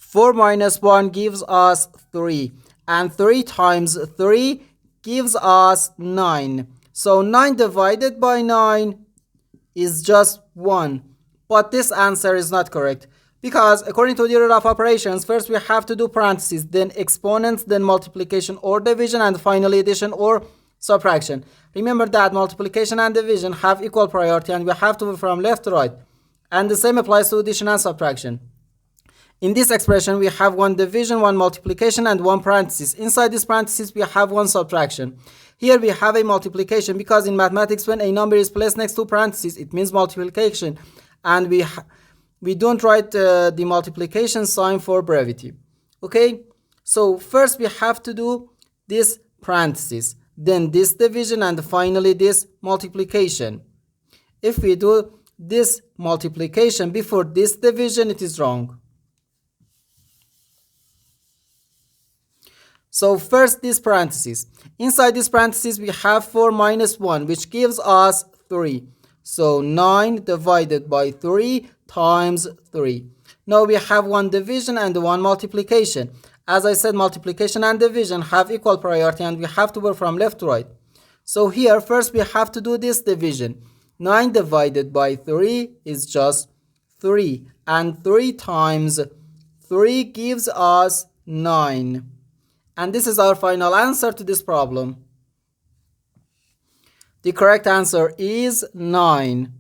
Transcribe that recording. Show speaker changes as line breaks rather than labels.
4 minus 1 gives us 3. And 3 times 3 gives us 9. So 9 divided by 9 is just 1. But this answer is not correct. Because according to the rule of operations, first we have to do parentheses, then exponents, then multiplication or division, and finally addition or subtraction. Remember that multiplication and division have equal priority and we have to move from left to right. And the same applies to addition and subtraction. In this expression, we have one division, one multiplication, and one parenthesis. Inside this parenthesis, we have one subtraction. Here we have a multiplication because in mathematics, when a number is placed next to parentheses, it means multiplication. And we don't write the multiplication sign for brevity. Okay? So first we have to do this parenthesis, then this division, and finally this multiplication. If we do this multiplication before this division, it is wrong. So first this parenthesis. Inside this parenthesis we have 4 minus 1, which gives us 3. So 9 divided by 3 times 3. Now we have one division and one multiplication. As I said, multiplication and division have equal priority and we have to work from left to right. So here first we have to do this division. 9 divided by 3 is just 3. And 3 times 3 gives us 9. And this is our final answer to this problem. The correct answer is 9.